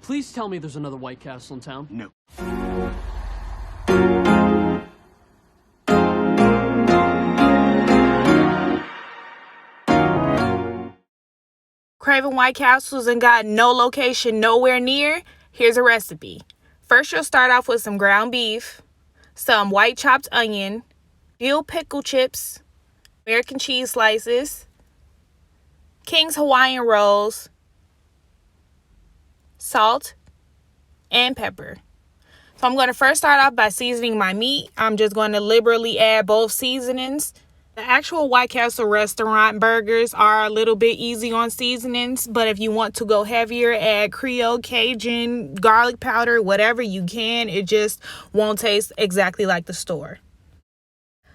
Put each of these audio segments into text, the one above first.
Please tell me there's another White Castle in town. No. Craving White Castles and got no location nowhere near? Here's a recipe. First, you'll start off with some ground beef, some white chopped onion, dill pickle chips, American cheese slices, King's Hawaiian rolls, salt, and pepper. So I'm going to first start off by seasoning my meat. I'm just going to liberally add both seasonings. The actual White Castle restaurant burgers are a little bit easy on seasonings, but if you want to go heavier, add Creole, Cajun, garlic powder, whatever you can. It just won't taste exactly like the store.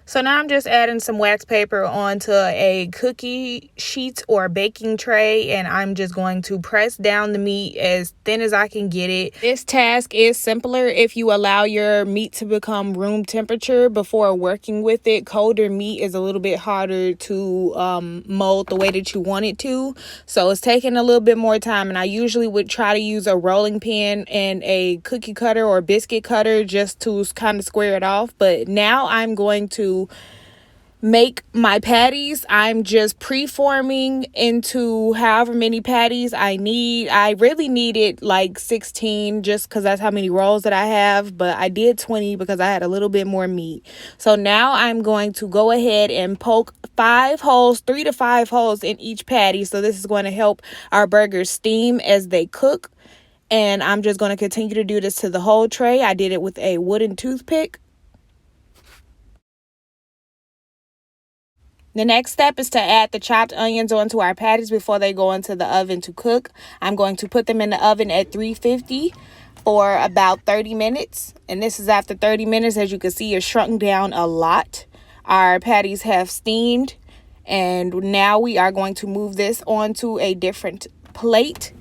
So now I'm just adding some wax paper onto a cookie sheet or baking tray, and I'm just going to press down the meat as thin as I can get it. This task is simpler if you allow your meat to become room temperature before working with it. Colder meat is a little bit harder to mold the way that you want it to, so it's taking a little bit more time, and I usually would try to use a rolling pin and a cookie cutter or biscuit cutter just to kind of square it off. But now I'm going to make my patties. I'm just preforming into however many patties I need. I really needed like 16 just because that's how many rolls that I have, but I did 20 because I had a little bit more meat. So now I'm going to go ahead and poke 3 to 5 holes in each patty. So this is going to help our burgers steam as they cook. And I'm just going to continue to do this to the whole tray. I did it with a wooden toothpick. The next step is to add the chopped onions onto our patties before they go into the oven to cook. I'm going to put them in the oven at 350 for about 30 minutes. And this is after 30 minutes. As you can see, it's shrunk down a lot. Our patties have steamed. And now we are going to move this onto a different plate.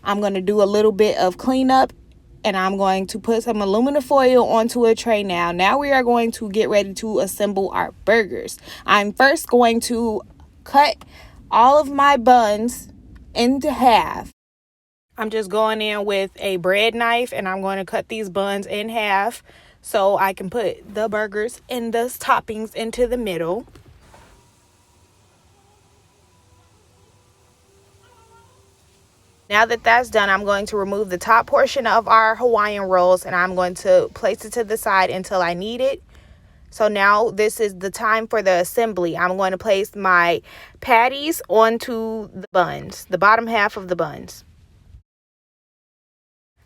I'm going to do a little bit of cleanup. And I'm going to put some aluminum foil onto a tray now. Now we are going to get ready to assemble our burgers. I'm first going to cut all of my buns into half. I'm just going in with a bread knife and I'm going to cut these buns in half so I can put the burgers and the toppings into the middle. Now that that's done, I'm going to remove the top portion of our Hawaiian rolls and I'm going to place it to the side until I need it. So now this is the time for the assembly. I'm going to place my patties onto the buns, the bottom half of the buns.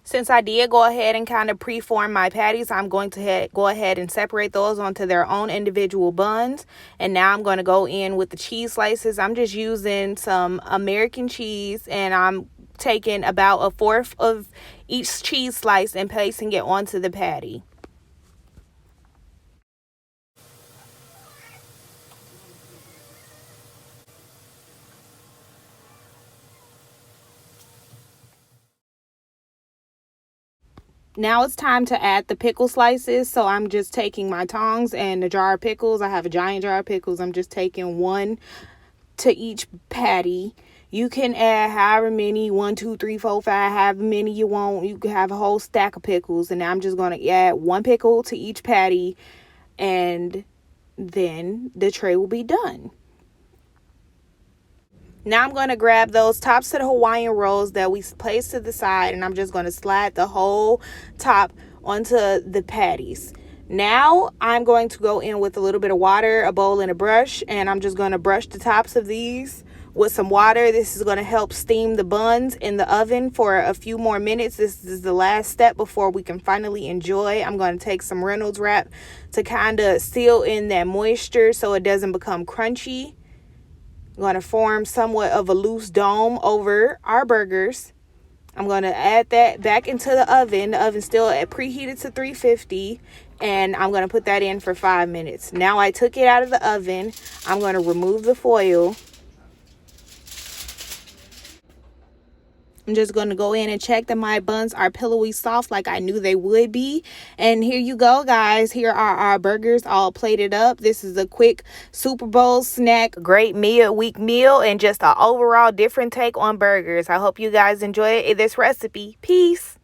Since I did go ahead and kind of preform my patties, I'm going to go ahead and separate those onto their own individual buns. And now I'm going to go in with the cheese slices. I'm just using some American cheese and I'm taking about 1/4 of each cheese slice and placing it onto the patty. Now it's time to add the pickle slices. So I'm just taking my tongs and a jar of pickles. I have a giant jar of pickles. I'm just taking 1 to each patty. You can add however many, 1, 2, 3, 4, 5, however many you want. You can have a whole stack of pickles. And I'm just going to add 1 pickle to each patty. And then the tray will be done. Now I'm going to grab those tops to the Hawaiian rolls that we placed to the side. And I'm just going to slide the whole top onto the patties. Now I'm going to go in with a little bit of water, a bowl, and a brush. And I'm just going to brush the tops of these with some water. This is going to help steam the buns in the oven for a few more minutes. This is the last step before we can finally enjoy. I'm going to take some Reynolds wrap to kind of seal in that moisture so it doesn't become crunchy. I'm going to form somewhat of a loose dome over our burgers. I'm going to add that back into the oven. The oven's still preheated to 350. And I'm going to put that in for 5 minutes. Now I took it out of the oven. I'm going to remove the foil. I'm just going to go in and check that my buns are pillowy soft like I knew they would be. And here you go, guys. Here are our burgers all plated up. This is a quick Super Bowl snack, great midweek meal, and just an overall different take on burgers. I hope you guys enjoy this recipe. Peace.